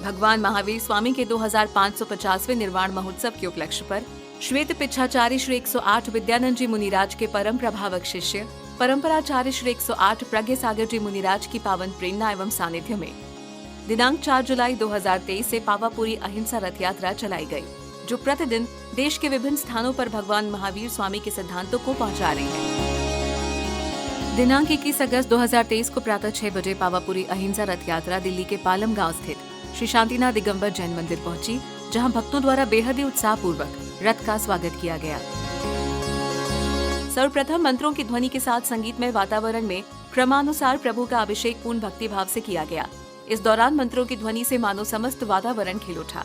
भगवान महावीर स्वामी के 2550वें निर्वाण महोत्सव के उपलक्ष्य पर श्वेत पिच्छाचार्य श्री 108 विद्यानंद जी मुनिराज के परम प्रभावक शिष्य परंपराचार्य श्री 108 प्रज्ञ सागर जी मुनिराज की पावन प्रेरणा एवं सानिध्य में दिनांक 4 जुलाई 2023 से पावापुरी अहिंसा रथ यात्रा चलाई गई, जो प्रतिदिन देश के विभिन्न स्थानों पर भगवान महावीर स्वामी के सिद्धांतों को पहुंचा रही है। दिनांक 21 अगस्त 2023 को प्रातः 6 बजे पावापुरी अहिंसा रथ यात्रा दिल्ली के पालम गांव स्थित श्री शांतिनाथ दिगंबर जैन मंदिर पहुंची, जहां भक्तों द्वारा बेहद ही उत्साह पूर्वक रथ का स्वागत किया गया। सर्वप्रथम मंत्रों की ध्वनि के साथ संगीतमय वातावरण में क्रमानुसार प्रभु का अभिषेक पूर्ण भक्ति भाव से किया गया। इस दौरान मंत्रों की ध्वनि से मानो समस्त वातावरण खिल उठा।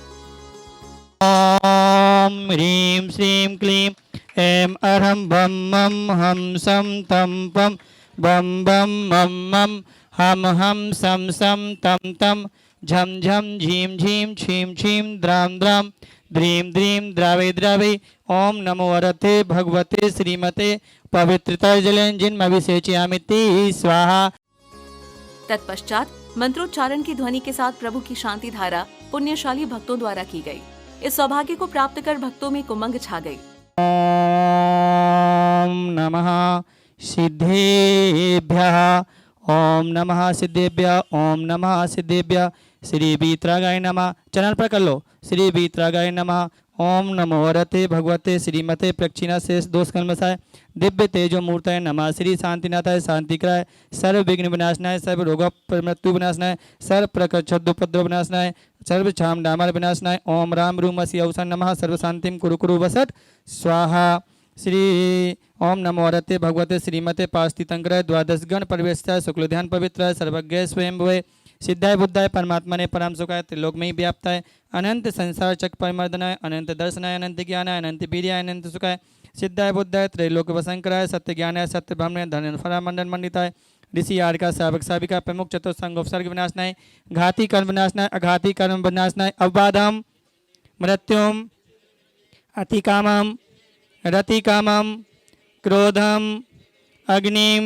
ओम ह्रीं श्रीं क्लीं ऐं अरहं बम मम हम सम तम पम बम बम मम मम हम सम सम तम तम झम झम झीम झीम छीम छीम द्राम द्राम द्रीम द्रीम द्रावे द्रावे। ओम नमो अरते भगवते श्रीमते पवित्रता जलंजिन अभिषेचयामिति स्वाहा। तत्पश्चात मंत्रोच्चारण की ध्वनि के साथ प्रभु की शांति धारा पुण्यशाली भक्तों द्वारा की गई। इस सौभाग्य को प्राप्त कर भक्तों में उमंग छा गई। ओम नमः सिद्धेभ्यः ओम नमः सिद्धेभ्यः ओम नमः सिद्धेभ्यः। श्री बीतरागाय नमः। चैनल पर कर लो। श्री बीतरागाय नमः। ओम नमो रते भगवते श्रीमते प्रक्षिणा शेष दोष कलमसाय दिव्य तेजो मूर्ताय नमः। श्री शांतिनाथाय शांतिकराय सर्व विघ्न विनाशनाय सर्व रोग मृत्यु विनाशनाय सर्व प्रकटोपद्रव विनाशनाय सर्व छाम डामर विनाशनाय। ओम राम रूमसी अवसन नमः। सर्व शांतिम कुरु कुरु वसट स्वाहा। श्री ओम नमो रते भगवते श्रीमते पास्तितंकराय द्वादश गण परिवेशाय शुक्ल ध्यान पवित्राय सर्वज्ञ स्वयं भवे सिद्धाय बुद्धाय परमात्मा ने परम सुखाय त्रिलोक में ही व्याप्ताय अनंत संसार चक परिमर्दनाय अनंत दर्शनाय अनंत ज्ञानाय अनंत वीर्याय अनंत सुखाय सिद्धाय बुद्धाय त्रैलोक वसंकराय सत्य ज्ञानाय सत्य ब्रह्मण्य धन फला मंडन मंडिताय ऋषि आर्का सावक साविका प्रमुख चतुर्संग उपसर्ग विनाशनाय घाती कर्म विनाशनाय अघाती कर्म विनाशनाय अवबाधम मृत्युम अतिकामम रतिकामम क्रोधम अग्निम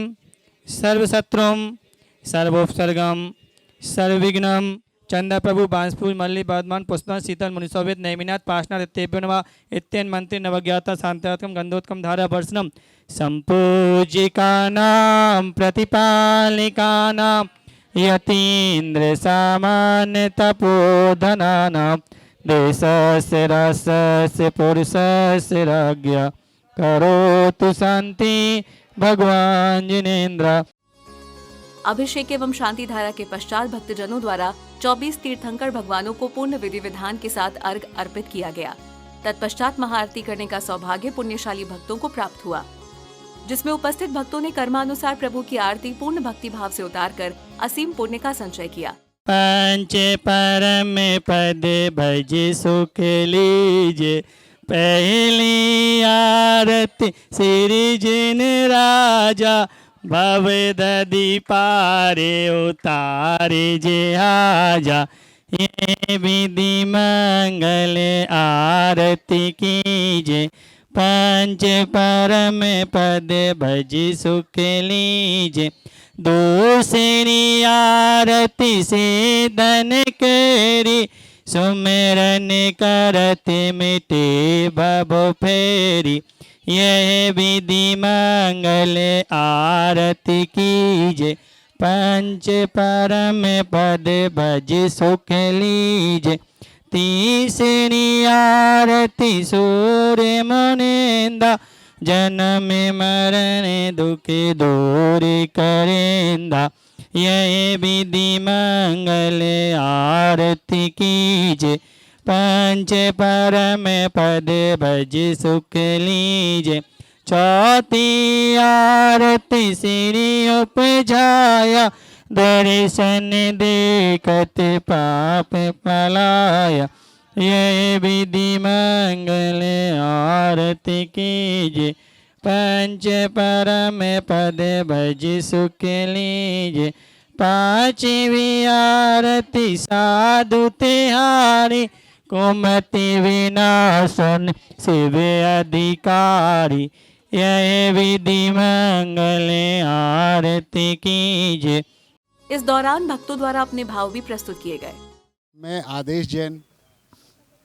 सर्वशत्रुम सर्वोपसर्गम सर्वविघ्नम। चंदा प्रभु बांसपुर मल्ली बर्धमान पुष्पन शीतल मुनिसोवेद नैमिनाथ पाशना इत्येभ्यो नमः। इत्येन मंत्री नवज्ञाता शांत्यात्मक गंधोत्कम धारा वर्षनम संपूजिकानां प्रतिपालिकानां यतीन्द्र सामान्य तपोधनानां देशस्य रसस्य पुरुषस्य राज्ञा करोतु शांति भगवान जिनेन्द्र। अभिषेक एवं शांति धारा के पश्चात भक्तजनों द्वारा 24 तीर्थंकर भगवानों को पूर्ण विधि विधान के साथ अर्घ अर्पित किया गया। तत्पश्चात महाआरती करने का सौभाग्य पुण्यशाली भक्तों को प्राप्त हुआ, जिसमें उपस्थित भक्तों ने कर्मानुसार प्रभु की आरती पूर्ण भक्ति भाव से उतारकर असीम पुण्य का संचय किया। पंच परम पद भज सुख लीजे पहली आरती श्री जिन राजा भव ददी पारे उतारे जे आजा। ये विधि मंगल आरती कीजे पंच परम पद भज सुख लीजे। दूसरी आरती से धन करी सुमिरन करत मिटे भव फेरी। यह विधि मंगल आरती कीजे पंच परम पद भज सुख लीजे। तीसरी आरती सूर्य मुनिंदा जन्म मरण दुख दूर करेंदा। यह विधि मंगल आरती कीजे पंच परम पद भज सुख लीजे। चौथी आरती श्री उपजाया दर्शन देखत पाप पलाया। यह विधि मंगल आरती कीजे पंच परम पद भज सुख लीजे। पांचवी आरती साधु तिहारी कुमति विनाशन शिव अधिकारी। यह विधि मंगल आरती कीजे। इस दौरान भक्तों द्वारा अपने भाव भी प्रस्तुत किए गए। मैं आदेश जैन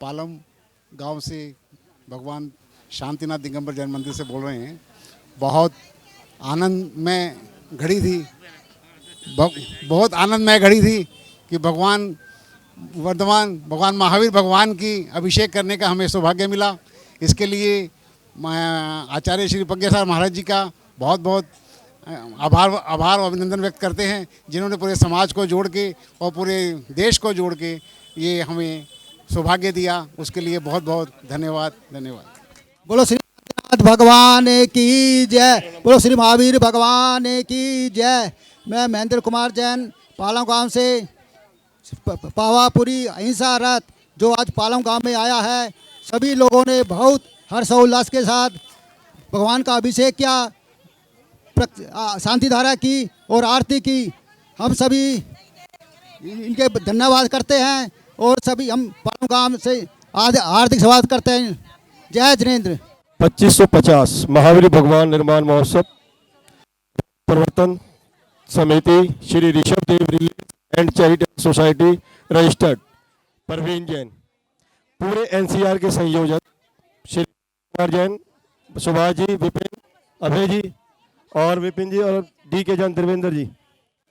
पालम गांव से भगवान शांतिनाथ दिगंबर जैन मंदिर से बोल रहे हैं। बहुत आनंदमय घड़ी थी, बहुत आनंदमय घड़ी थी कि भगवान महावीर भगवान की अभिषेक करने का हमें सौभाग्य मिला। इसके लिए मैं आचार्य श्री प्रज्ञासागर महाराज जी का बहुत बहुत आभार और अभिनंदन व्यक्त करते हैं, जिन्होंने पूरे समाज को जोड़ के और पूरे देश को जोड़ के ये हमें सौभाग्य दिया। उसके लिए बहुत बहुत धन्यवाद। बोलो श्री नाथ भगवान की जय, बोलो श्री महावीर भगवान की जय। मैं महेंद्र कुमार जैन पालम गांव से पावापुरी अहिंसा रथ जो आज पालम गांव में आया है, सभी लोगों ने बहुत हर्षोल्लास के साथ भगवान का अभिषेक किया, शांति धारा की और आरती की। हम सभी इनके धन्यवाद करते हैं और सभी हम पालम गांव से हार्दिक स्वागत करते हैं। जय जिनेंद्र। 2550 महावीर भगवान निर्माण महोत्सव प्रवर्तन समिति Shri Rishabh Dev relief and charitable society registered Parveen Jain, पूरे एनसीआर के संयोजक श्री कुमार जैन, सुभाष जी, विपिन, अभय जी और विपिन जी और डी के जैन त्रिवेंद्र जी।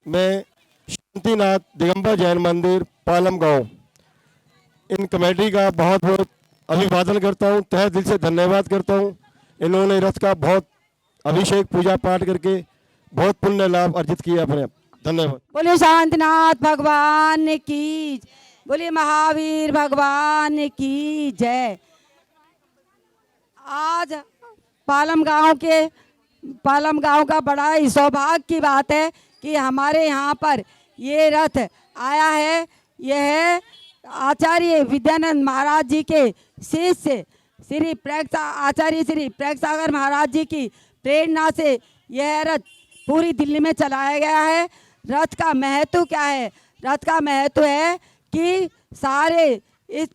मैं शांतिनाथ दिगंबर जैन मंदिर पालम गांव इन कमेटी का बहुत बहुत अभिवादन करता हूँ, तहे दिल से धन्यवाद करता हूँ। इन्होंने रथ का बहुत अभिषेक पूजा पाठ करके बहुत पुण्य लाभ अर्जित किया अपने। धन्यवाद। बोलिए शांतिनाथ भगवान की, बोलिए महावीर भगवान की जय। आज पालम गांव का बड़ा ही सौभाग्य की बात है कि हमारे यहाँ पर ये रथ आया है। यह आचार्य विद्यानंद महाराज जी के शिष्य आचार्य श्री प्रज्ञासागर महाराज जी की प्रेरणा से यह रथ पूरी दिल्ली में चलाया गया है। रथ का महत्व क्या है? रथ का महत्व है कि सारे इस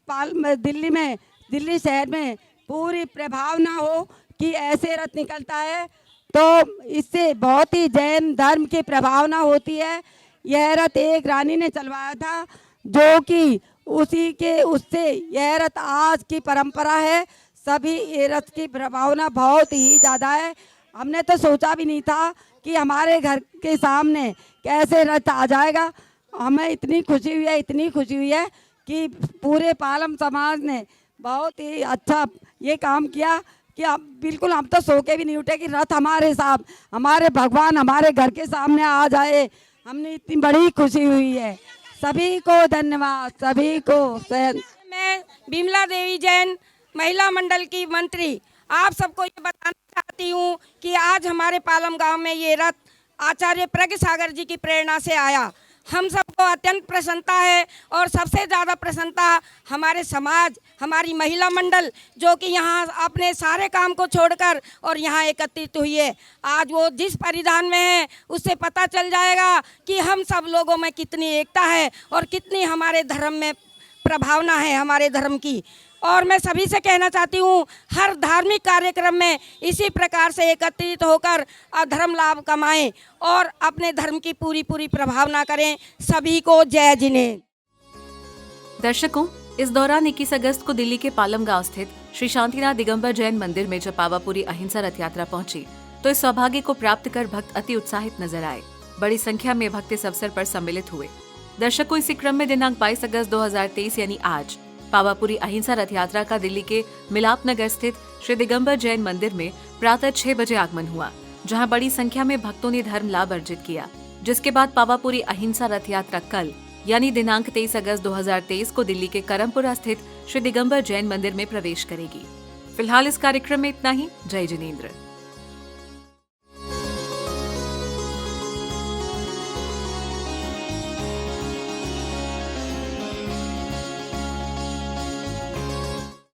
दिल्ली शहर में पूरी प्रभाव ना हो कि ऐसे रथ निकलता है, तो इससे बहुत ही जैन धर्म की प्रभावना होती है। यह रथ एक रानी ने चलवाया था, जो कि उससे यह रथ आज की परंपरा है। सभी ये रथ की प्रभावना बहुत ही ज़्यादा है। हमने तो सोचा भी नहीं था कि हमारे घर के सामने कैसे रथ आ जाएगा। हमें इतनी खुशी हुई है कि पूरे पालम समाज ने बहुत ही अच्छा ये काम किया कि हम तो सो के भी नहीं उठे कि रथ हमारे भगवान हमारे घर के सामने आ जाए। हमने इतनी बड़ी खुशी हुई है। सभी को धन्यवाद, सभी को। मैं बिमला देवी जैन महिला मंडल की मंत्री आप सबको ये बताना चाहती हूँ कि आज हमारे पालम गांव में ये रथ आचार्य प्रज्ञासागर जी की प्रेरणा से आया। हम सबको अत्यंत प्रसन्नता है और सबसे ज़्यादा प्रसन्नता हमारे समाज, हमारी महिला मंडल जो कि यहाँ अपने सारे काम को छोड़कर और यहाँ एकत्रित हुई है। आज वो जिस परिधान में है उससे पता चल जाएगा कि हम सब लोगों में कितनी एकता है और कितनी हमारे धर्म में प्रभावना है हमारे धर्म की। और मैं सभी से कहना चाहती हूँ, हर धार्मिक कार्यक्रम में इसी प्रकार से एकत्रित होकर धर्म लाभ कमाएं और अपने धर्म की पूरी प्रभावना करें। सभी को जय जिनेंद्र। दर्शकों, इस दौरान 21 अगस्त को दिल्ली के पालम गांव स्थित श्री शांतिनाथ दिगंबर जैन मंदिर में जब पावापुरी अहिंसा रथ यात्रा पहुंची, तो इस सौभाग्य को प्राप्त कर भक्त अति उत्साहित नजर आए। बड़ी संख्या में भक्त इस अवसर पर सम्मिलित हुए। दर्शकों, इसी क्रम में दिनांक 22 अगस्त 2023 यानी आज पावापुरी अहिंसा रथ यात्रा का दिल्ली के मिलाप नगर स्थित श्री दिगंबर जैन मंदिर में प्रातः 6 बजे आगमन हुआ, जहां बड़ी संख्या में भक्तों ने धर्म लाभ अर्जित किया। जिसके बाद पावापुरी अहिंसा रथ यात्रा कल यानी दिनांक 23 अगस्त 2023 को दिल्ली के करमपुरा स्थित श्री दिगंबर जैन मंदिर में प्रवेश करेगी। फिलहाल इस कार्यक्रम में इतना ही। जय जिनेंद्र।